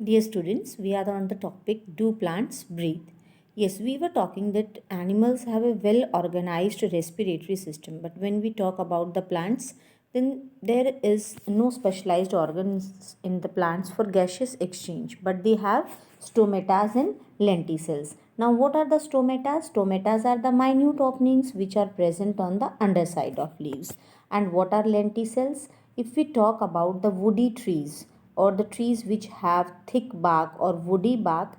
Dear students, we are on the topic, do plants breathe? Yes, we were talking that animals have a well organized respiratory system, but when we talk about the plants, then there is no specialized organs in the plants for gaseous exchange, but they have stomatas and lenticels. Now, what are the stomatas? Stomatas are the minute openings which are present on the underside of leaves. And what are lenticels? If we talk about the woody trees, or the trees which have thick bark or woody bark,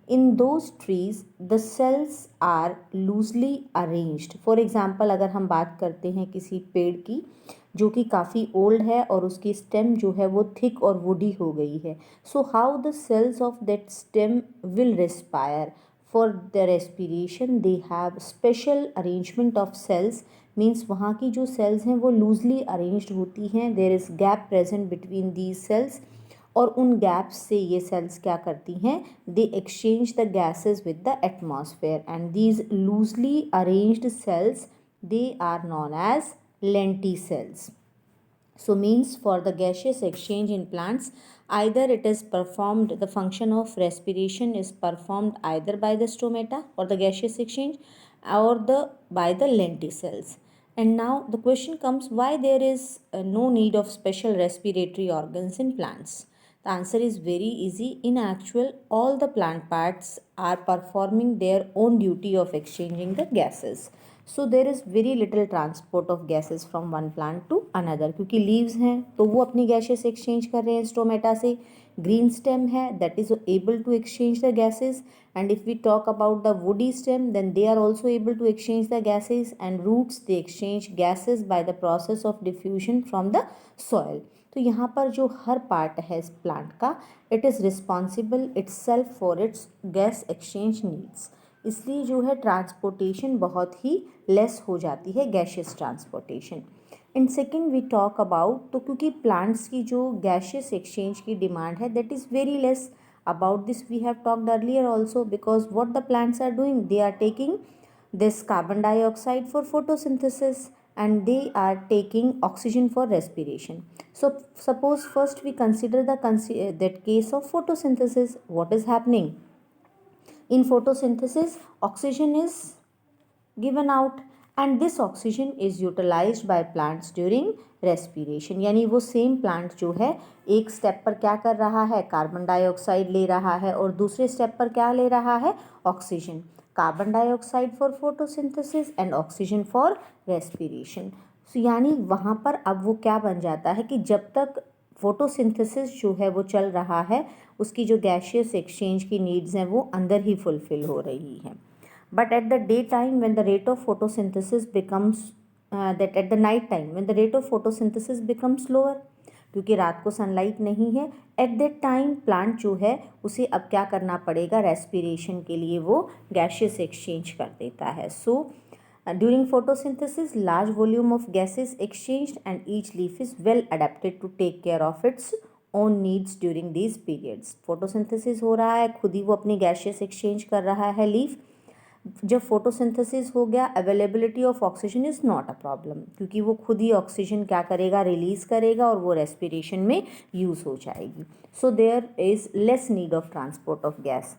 in those trees the cells are loosely arranged. For example, अगर हम बात करते हैं किसी पेड़ की जो कि काफ़ी ओल्ड है और उसकी स्टेम जो है वो थिक और वुडी हो गई है, so how the cells of that stem will respire. For the respiration they have special arrangement of cells. Means वहाँ की जो सेल्स हैं वो लूजली अरेंज्ड होती हैं. There is gap present between these cells, और उन गैप्स से ये सेल्स क्या करती हैं, they exchange the gases with the atmosphere, and these loosely arranged cells they are known as lenticels. So means for the gaseous exchange in plants, either it is performed, the function of respiration is performed either by the stomata or the gaseous exchange, or by the lenticels. And now the question comes, why there is no need of special respiratory organs in plants? The answer is very easy. In actual, all the plant parts are performing their own duty of exchanging the gases. So there is very little transport of gases from one plant to another, क्योंकि leaves हैं तो वो अपनी gases exchange कर रहे हैं stomata से. Green stem है that is able to exchange the gases, and if we talk about the woody stem then they are also able to exchange the gases, and roots they exchange gases by the process of diffusion from the soil. तो यहाँ पर जो हर part है इस plant का, it is responsible itself for its gas exchange needs. इसलिए जो है ट्रांसपोर्टेशन बहुत ही लेस हो जाती है, gaseous transportation. In second we talk about, तो क्योंकि प्लांट्स की जो गैशियस एक्सचेंज की डिमांड है that is very less. About this we have talked earlier also, because what the plants are doing, they are taking this carbon dioxide for photosynthesis and they are taking oxygen for respiration. So suppose first we consider that case of photosynthesis. What is happening? In photosynthesis, oxygen is given out and this oxygen is utilized by plants during respiration. यानी वो same plant जो है एक step पर क्या कर रहा है, कार्बन डाइऑक्साइड ले रहा है, और दूसरे स्टेप पर क्या ले रहा है, oxygen. Carbon dioxide for photosynthesis and oxygen for respiration. So यानी वहाँ पर अब वो क्या बन जाता है कि जब तक फोटोसिंथेसिस जो है वो चल रहा है, उसकी जो गैशियस एक्सचेंज की नीड्स हैं वो अंदर ही फुलफिल हो रही हैं. But at the daytime when the rate of photosynthesis becomes at the night time when the rate of photosynthesis becomes lower, क्योंकि रात को सनलाइट नहीं है, एट दैट टाइम प्लांट जो है उसे अब क्या करना पड़ेगा, रेस्पिरेशन के लिए वो गैशियस एक्सचेंज कर देता है. So during photosynthesis large volume of gases exchanged and each leaf is well adapted to take care of its own needs during these periods. Photosynthesis हो रहा है, खुद ही वो अपनी गैशियस एक्सचेंज कर रहा है लीफ. जब फोटोसिंथेसिस हो गया, availability of oxygen is not a problem, क्योंकि वो खुद ही ऑक्सीजन क्या करेगा, रिलीज़ करेगा और वो रेस्पिरेशन में यूज़ हो जाएगी. So there is less need of transport of gas.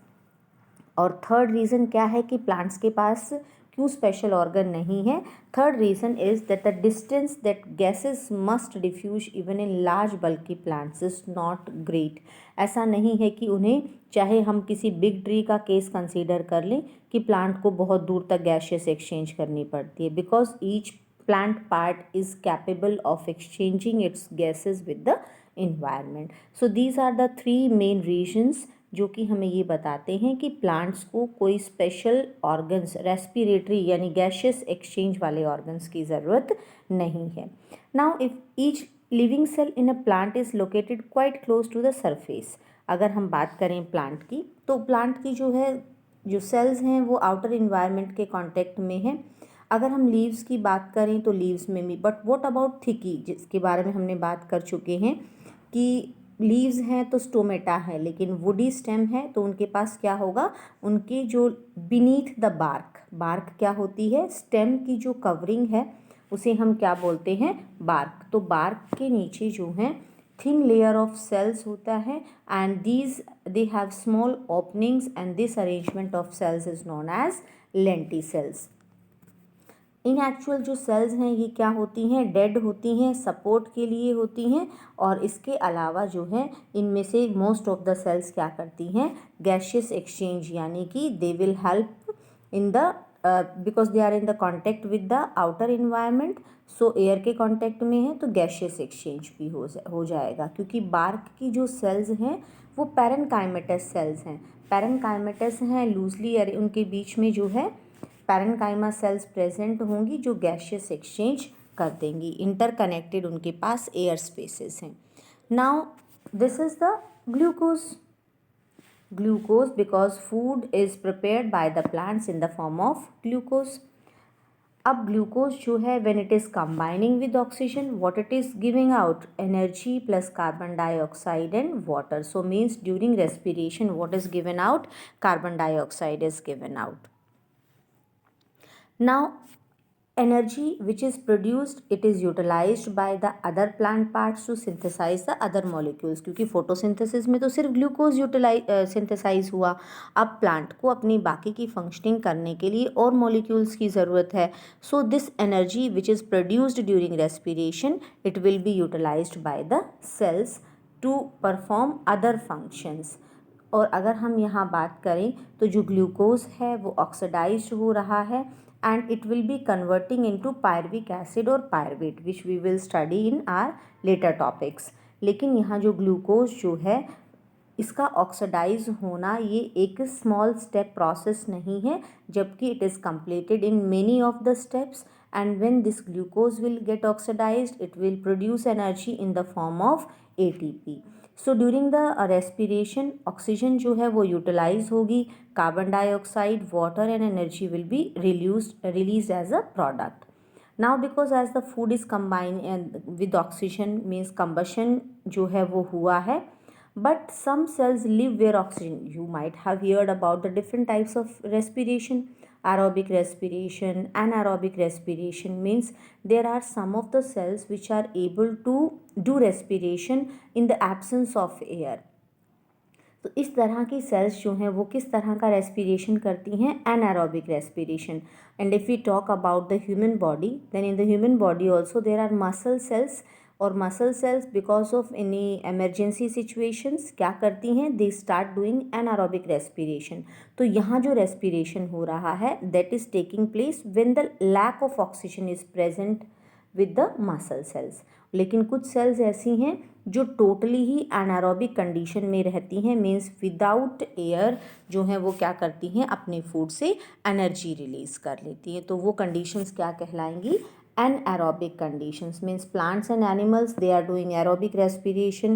और थर्ड रीज़न क्या है कि प्लांट्स के पास क्यों स्पेशल ऑर्गन नहीं है. Third reason is that the distance that gases must diffuse even in large bulky plants is not great. ऐसा नहीं है कि उन्हें, चाहे हम किसी बिग ट्री का केस कंसीडर कर लें कि प्लांट को बहुत दूर तक गैसेस एक्सचेंज करनी पड़ती है, because each plant part is capable of exchanging its gases with the environment. So these are the three main reasons जो कि हमें ये बताते हैं कि प्लांट्स को कोई स्पेशल ऑर्गन्स, रेस्पिरेटरी यानी गैशियस एक्सचेंज वाले ऑर्गन्स की ज़रूरत नहीं है. Now if each living cell in a plant is located quite close to the surface. अगर हम बात करें प्लांट की, तो प्लांट की जो सेल्स हैं वो आउटर इन्वायरमेंट के कांटेक्ट में हैं. अगर हम लीव्स की बात करें तो लीव्स में भी, बट व्हाट अबाउट थिकी, जिसके बारे में हमने बात कर चुके हैं कि लीव्स हैं तो स्टोमेटा है, लेकिन वुडी स्टेम है तो उनके पास क्या होगा, उनके जो बीनीथ द बार्क क्या होती है, स्टेम की जो कवरिंग है उसे हम क्या बोलते हैं, बार्क. तो बार्क के नीचे जो है थिन लेयर ऑफ सेल्स होता है, and these they have small openings and this arrangement of cells is known as lenticels. In actual जो सेल्स हैं ये क्या होती हैं, डेड होती हैं, सपोर्ट के लिए होती हैं, और इसके अलावा जो है इनमें से मोस्ट ऑफ द सेल्स क्या करती हैं, गैशियस एक्सचेंज, यानी कि they will help in the because they are in the contact with the outer environment, so air के कॉन्टेक्ट में है तो गैशियस एक्सचेंज भी हो जाएगा, क्योंकि बार्क की जो सेल्स हैं वो पैरेनकाइमेटस सेल्स हैं, पैरेनकाइमेटस हैं लूजली, उनके बीच में जो है पैरेनकाइमा सेल्स प्रेजेंट होंगी जो गैशियस एक्सचेंज कर देंगी, इंटरकनेक्टेड उनके पास एयर स्पेसेस हैं. Now this is the glucose because food is prepared by the plants in the form of glucose. अब ग्लूकोज जो है when it is combining with oxygen, what it is giving out, energy plus carbon dioxide and water. So means during respiration what is given out, carbon dioxide is given out. Now energy which is produced, it is utilized by the other plant parts to synthesize the other molecules, क्योंकि photosynthesis में तो सिर्फ glucose synthesise हुआ, अब plant को अपनी बाकी की फंक्शनिंग करने के लिए और मॉलिक्यूल्स की ज़रूरत है. So this energy which is produced during respiration it will be utilised by the cells to perform other functions. और अगर हम यहाँ बात करें तो जो ग्लूकोज है वो ऑक्सीडाइज्ड हो रहा है and it will be converting into pyruvic acid or pyruvate which we will study in our later topics. लेकिन यहाँ जो ग्लूकोज जो है इसका ऑक्सीडाइज होना ये एक स्मॉल स्टेप प्रोसेस नहीं है, जबकि it is completed in many of the steps, and when this glucose will get oxidized it will produce energy in the form of ATP. So during the respiration oxygen जो है वो utilise होगी, carbon dioxide, water and energy will be release as a product. Now because as the food is combine with oxygen means combustion जो है वो हुआ है, but some cells live where oxygen. You might have heard about the different types of respiration. Aerobic respiration, anaerobic respiration means there are some of the cells which are able to do respiration in the absence of air. तो इस तरह की sales जो हैं वो किस तरह का रेस्पिरेशन करती हैं, anaerobic respiration. And if we talk about the human body, then in the human body also there are muscle cells, और muscle cells because of any emergency situations क्या करती हैं, they start doing anaerobic respiration. तो यहाँ जो respiration हो रहा है that is taking place when the lack of oxygen is present with the muscle cells. लेकिन कुछ सेल्स ऐसी हैं जो टोटली ही एनारोबिक कंडीशन में रहती हैं, मीन्स विदाउट एयर जो हैं वो क्या करती हैं, अपने फूड से एनर्जी रिलीज़ कर लेती हैं. तो वो कंडीशंस क्या कहलाएंगी, anaerobic conditions. Means plants and animals they are doing aerobic respiration.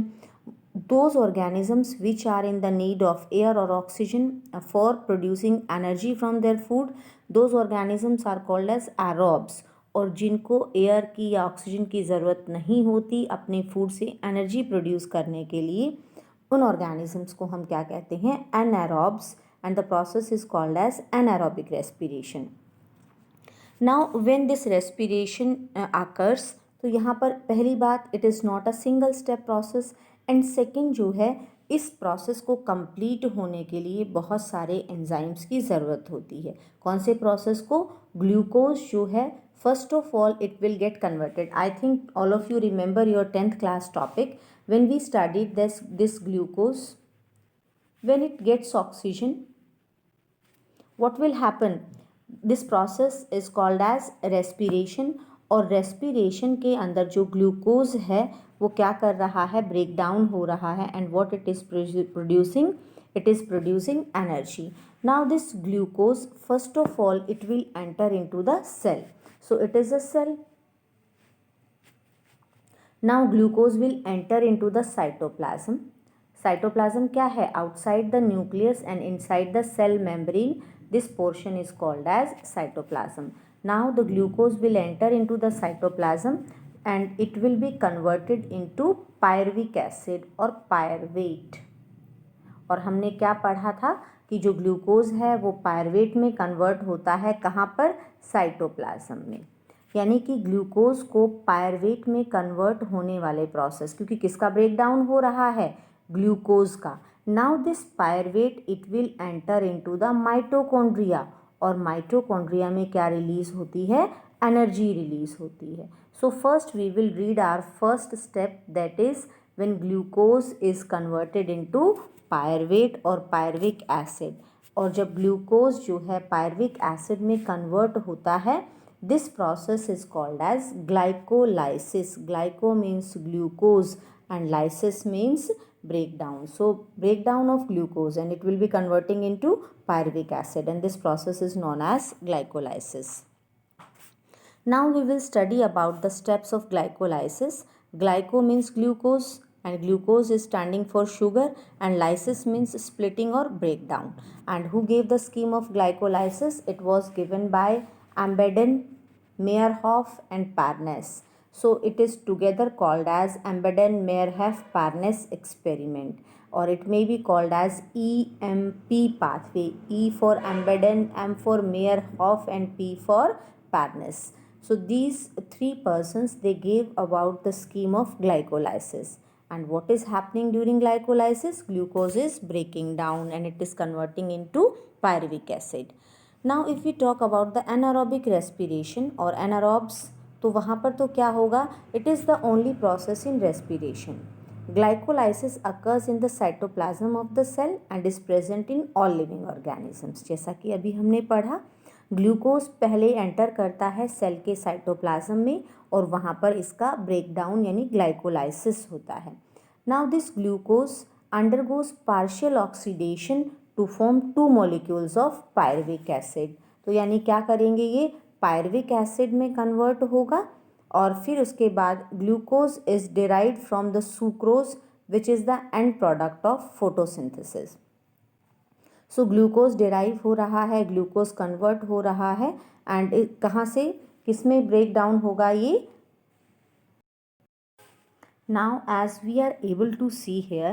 Those organisms which are in the need of air or oxygen for producing energy from their food, those organisms are called as aerobes. और जिनको air की या oxygen की ज़रूरत नहीं होती अपने food से एनर्जी प्रोड्यूस करने के लिए, उन ऑर्गेनिजम्स को हम क्या कहते हैं, anaerobes, and the process is called as anaerobic respiration. Now when this respiration occurs, तो यहाँ पर पहली बात it is not a single step process, and second जो है इस प्रोसेस को कंप्लीट होने के लिए बहुत सारे एंजाइम्स की ज़रूरत होती है. कौन से प्रोसेस को, ग्लूकोज जो है first of all it will get converted. I think all of you remember your 10th class topic when we studied this glucose. When it gets oxygen what will happen, this process is called as respiration. और respiration के अंदर जो glucose है वो क्या कर रहा है, ब्रेक डाउन हो रहा है, and what it is producing, it is producing energy. Now this glucose first of all it will enter into the cell. So it is a cell. Now glucose will enter into the cytoplasm. Cytoplasm क्या है, outside the nucleus and inside the cell membrane. This portion is called as cytoplasm. Now the glucose will enter into the cytoplasm and it will be converted into pyruvic acid or pyruvate. और हमने क्या पढ़ा था कि जो glucose है वो pyruvate में कन्वर्ट होता है, कहाँ पर, साइटोप्लाज्म में. यानी कि ग्लूकोज को पायरवेट में कन्वर्ट होने वाले प्रोसेस, क्योंकि किसका ब्रेक डाउन हो रहा है, ग्लूकोज का. Now this pyruvate it will enter into the mitochondria, और माइटोकॉन्ड्रिया में क्या रिलीज होती है, एनर्जी रिलीज होती है. So first we will read our first step, that is when glucose is converted into pyruvate और पायरविक एसिड. और जब ग्लूकोज जो है पायरविक एसिड में कन्वर्ट होता है, this process is called as glycolysis. Glyco means glucose and lysis means breakdown. So breakdown of glucose and it will be converting into pyruvic acid, and this process is known as glycolysis. Now we will study about the steps of glycolysis. Glyco means glucose and glucose is standing for sugar, and lysis means splitting or breakdown. And who gave the scheme of glycolysis? It was given by Ambeden, Meyerhof and Parnas. So it is together called as Ambeden-Meyerhof-Parnas experiment, or it may be called as EMP pathway. E for Ambeden, M for Meyerhof and P for Parnas. So these three persons, they gave about the scheme of glycolysis. And what is happening during glycolysis? Glucose is breaking down and it is converting into pyruvic acid. Now if we talk about the anaerobic respiration or anaerobes, तो वहाँ पर तो क्या होगा, it is the only process in respiration. Glycolysis occurs in the cytoplasm of the cell and is present in all living organisms. जैसा कि अभी हमने पढ़ा, ग्लूकोज पहले एंटर करता है सेल के साइटोप्लाज्म में और वहाँ पर इसका ब्रेकडाउन यानी ग्लाइकोलाइसिस होता है. Now this glucose undergoes partial oxidation to form 2 molecules of pyruvic acid. तो यानी क्या करेंगे, ये पायरुविक एसिड में कन्वर्ट होगा और फिर उसके बाद glucose is derived from the sucrose which is the end product of photosynthesis. So glucose derive हो रहा है, ग्लूकोज कन्वर्ट हो रहा है एंड कहाँ से किस में ब्रेक डाउन होगा ये. Now as we are able to see here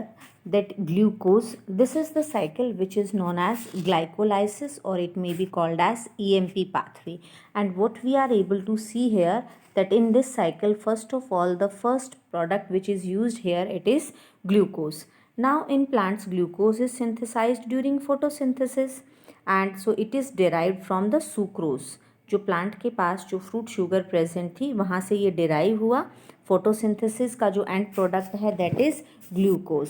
that glucose, this is the cycle which is known as glycolysis, or it may be called as EMP pathway. And what we are able to see here, that in this cycle, first of all, the first product which is used here, it is glucose. Now in plants, glucose is synthesized during photosynthesis, and so it is derived from the sucrose. जो plant के पास जो fruit sugar present थी वहाँ से ये derive हुआ. Photosynthesis का जो एंड प्रोडक्ट है दैट इज़ ग्लूकोज.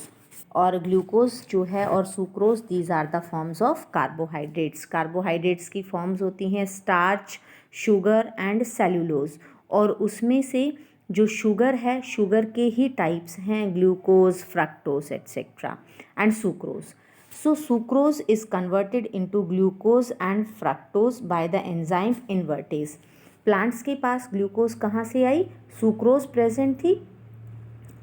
और ग्लूकोज जो है और sucrose, these are the forms of carbohydrates. Carbohydrates की फॉर्म्स होती हैं स्टार्च, शुगर एंड सेल्यूलोज. और उसमें से जो शुगर है, शुगर के ही टाइप्स हैं glucose, fructose etcetera and sucrose. So sucrose is converted into glucose and fructose by the enzyme invertase. Plants के पास ग्लूकोज कहाँ से आई, सुक्रोज प्रेजेंट थी.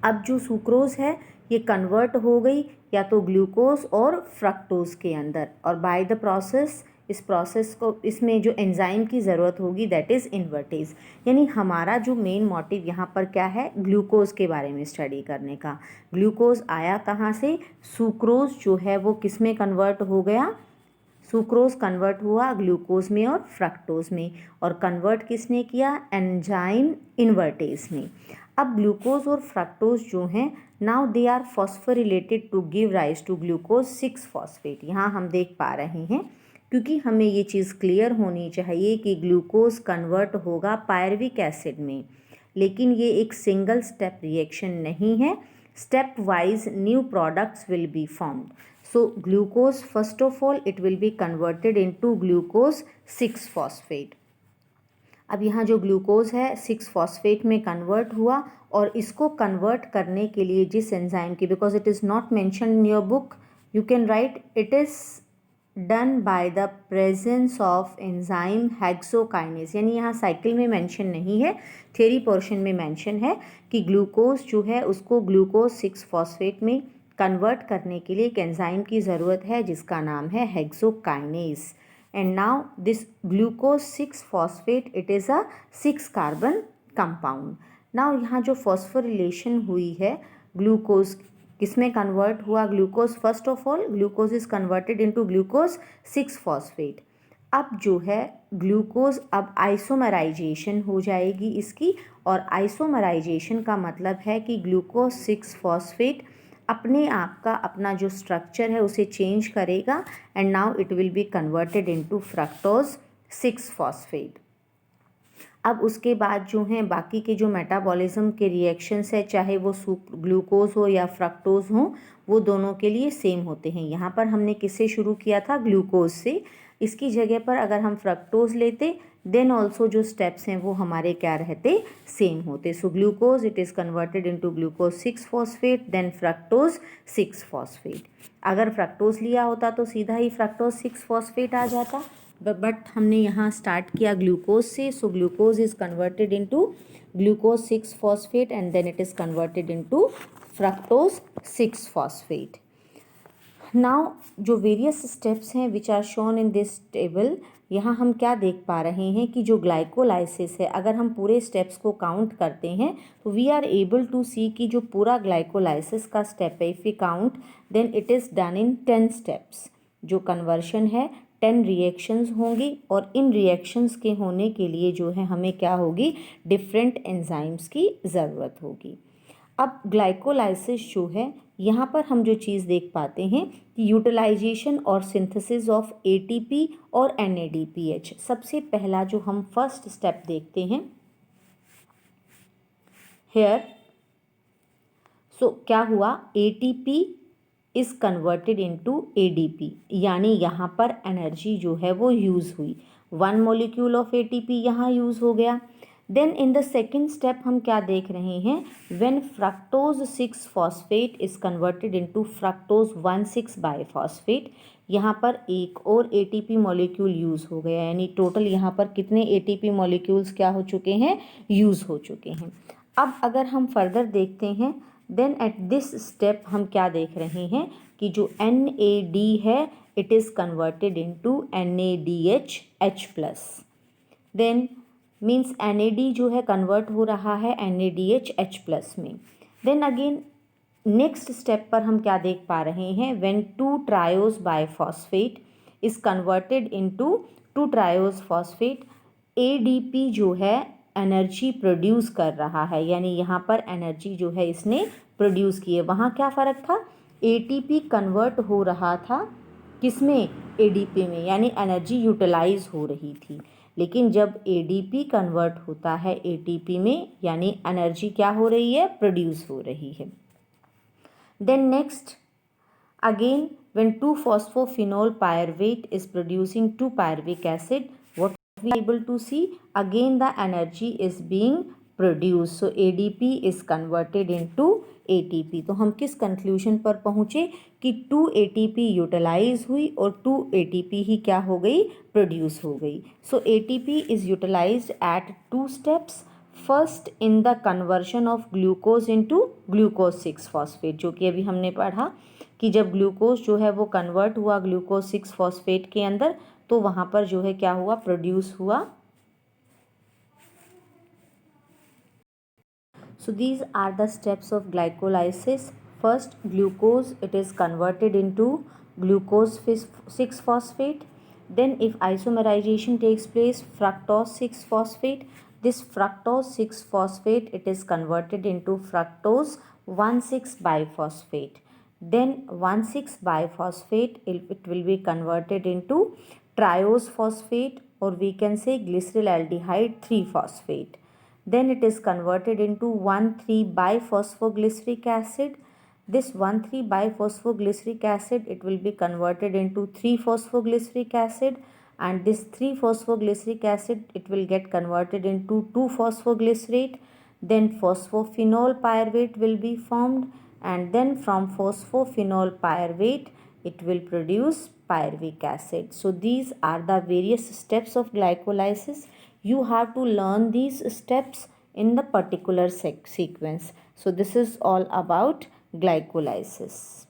अब जो सुक्रोज है ये कन्वर्ट हो गई या तो ग्लूकोज और फ्रक्टोज के अंदर, और बाय द प्रोसेस, इस प्रोसेस को, इसमें जो एंजाइम की ज़रूरत होगी दैट इज़ इन्वर्टेज. यानी हमारा जो मेन मोटिव यहाँ पर क्या है, ग्लूकोज के बारे में स्टडी करने का. ग्लूकोज आया कहाँ से, सुक्रोज जो है वो किस में कन्वर्ट हो गया, सुक्रोज कन्वर्ट हुआ ग्लूकोज में और फ्रक्टोज में, और कन्वर्ट किसने किया, एंजाइम इन्वर्टेज ने. अब ग्लूकोज और फ्रक्टोज जो हैं, now they are phosphorylated to give rise to glucose six phosphate. यहाँ हम देख पा रहे हैं, क्योंकि हमें ये चीज़ क्लियर होनी चाहिए कि ग्लूकोज कन्वर्ट होगा पायरुविक एसिड में, लेकिन ये एक सिंगल स्टेप रिएक्शन नहीं है. Step wise new products will be formed. So glucose first of all it will be converted into glucose six phosphate. अब यहाँ जो ग्लूकोज है 6-फॉस्फेट में कन्वर्ट हुआ, और इसको कन्वर्ट करने के लिए जिस एंजाइम की, because it is not mention in your book, you can write it is done by the presence of enzyme hexokinase. यानी यहाँ साइकिल में मेंशन नहीं है, थ्योरी पोर्शन में मेंशन है कि ग्लूकोज जो है उसको ग्लूकोज 6-फॉस्फेट में कन्वर्ट करने के लिए एक एंजाइम की ज़रूरत है जिसका नाम है hexokinase. And now this glucose six phosphate it is a six carbon compound. Now यहाँ जो फॉस्फोरिलेशन हुई है, ग्लूकोज किस में कन्वर्ट हुआ, glucose, first of all glucose is converted into glucose six phosphate. अब जो है ग्लूकोज, अब आइसोमराइजेशन हो जाएगी इसकी, और आइसोमराइजेशन का मतलब है कि ग्लूकोज 6-फॉस्फेट अपने आप का अपना जो स्ट्रक्चर है उसे चेंज करेगा and now it will be converted into fructose 6 phosphate. अब उसके बाद जो हैं बाकी के जो मेटाबॉलिज्म के रिएक्शंस है, चाहे वो ग्लूकोज हो या फ्रक्टोज हो, वो दोनों के लिए सेम होते हैं। यहाँ पर हमने किससे शुरू किया था? ग्लूकोज से। इसकी जगह पर अगर हम फ्रक्टोज लेते देन ऑल्सो जो स्टेप्स हैं वो हमारे क्या रहते? सेम होते। So glucose it is converted into glucose 6 phosphate then fructose 6 phosphate. अगर फ्रक्टोज लिया होता तो सीधा ही फ्रक्टोज 6 फॉस्फेट आ जाता, बट हमने यहाँ स्टार्ट किया ग्लूकोज से। So glucose is converted into glucose 6 phosphate and then it is converted into fructose 6 phosphate. Now जो वेरियस स्टेप्स हैं which are shown in this table, यहाँ हम क्या देख पा रहे हैं कि जो ग्लाइकोलाइसिस है, अगर हम पूरे स्टेप्स को काउंट करते हैं तो we are able to see कि जो पूरा ग्लाइकोलाइसिस का स्टेप है, if we count then it is done in 10 steps. जो कन्वर्शन है 10 रिएक्शंस होंगी और इन रिएक्शंस के होने के लिए जो है हमें क्या होगी? डिफरेंट एंजाइम्स की ज़रूरत होगी। अब ग्लाइकोलाइसिस जो है, यहाँ पर हम जो चीज़ देख पाते हैं कि यूटिलाइजेशन और सिंथेसिस ऑफ एटीपी और एनएडीपीएच। सबसे पहला जो हम फर्स्ट स्टेप देखते हैं हेयर, सो क्या हुआ? ATP is converted into ADP, यानी यहाँ पर एनर्जी जो है वो यूज़ हुई। 1 मॉलिक्यूल ऑफ एटीपी यहाँ यूज़ हो गया। Then in the second step हम क्या देख रहे हैं? When fructose 6 phosphate is converted into fructose 1,6 biphosphate, यहाँ पर एक और एटीपी मॉलिक्यूल यूज़ हो गया, यानी टोटल यहाँ पर कितने एटीपी मॉलिक्यूल्स क्या हो चुके हैं? यूज़ हो चुके हैं। अब अगर हम फर्दर देखते हैं देन एट दिस स्टेप हम क्या देख रहे हैं कि जो NAD है it is converted into NADH+। Then means NAD जो है कन्वर्ट हो रहा है NADH+ में। देन अगेन नेक्स्ट स्टेप पर हम क्या देख पा रहे हैं? When 2 triose biphosphate is converted into 2 triose phosphate, ADP जो है एनर्जी प्रोड्यूस कर रहा है, यानी यहाँ पर एनर्जी जो है इसने प्रोड्यूस की है। वहाँ क्या फ़र्क था? ATP कन्वर्ट हो रहा था किसमें? ADP में, यानी एनर्जी यूटिलाइज हो रही थी। लेकिन जब ADP कन्वर्ट होता है ATP में, यानी एनर्जी क्या हो रही है? प्रोड्यूस हो रही है। Then next again when 2-phosphophenol pyruvate is producing 2-pyruvic acid, what we are able to see? Again the energy is being produced, so ADP is converted into ATP। तो हम किस कंक्लूजन पर पहुँचे कि 2 ATP यूटिलाइज हुई और 2 ATP ही क्या हो गई? प्रोड्यूस हो गई। So ATP is utilised at 2 steps. First in the conversion of glucose into glucose 6 phosphate, जो कि अभी हमने पढ़ा कि जब ग्लूकोज जो है वो कन्वर्ट हुआ ग्लूकोज 6 फॉस्फेट के अंदर तो वहाँ पर जो है क्या हुआ? प्रोड्यूस हुआ। So these are the steps of glycolysis. First glucose it is converted into glucose 6 phosphate. Then if isomerization takes place, fructose 6 phosphate, this fructose 6 phosphate it is converted into fructose 1,6 biphosphate. Then 1,6 biphosphate it will be converted into triose phosphate, or we can say glyceraldehyde 3 phosphate. Then it is converted into 1,3 biphosphoglyceric acid. This 1,3 biphosphoglyceric acid it will be converted into 3-phosphoglyceric acid, and this 3-phosphoglyceric acid it will get converted into 2-phosphoglycerate. Then phosphophenol pyruvate will be formed, and then from phosphophenol pyruvate it will produce pyruvic acid. So these are the various steps of glycolysis. You have to learn these steps in the particular sequence. So this is all about glycolysis.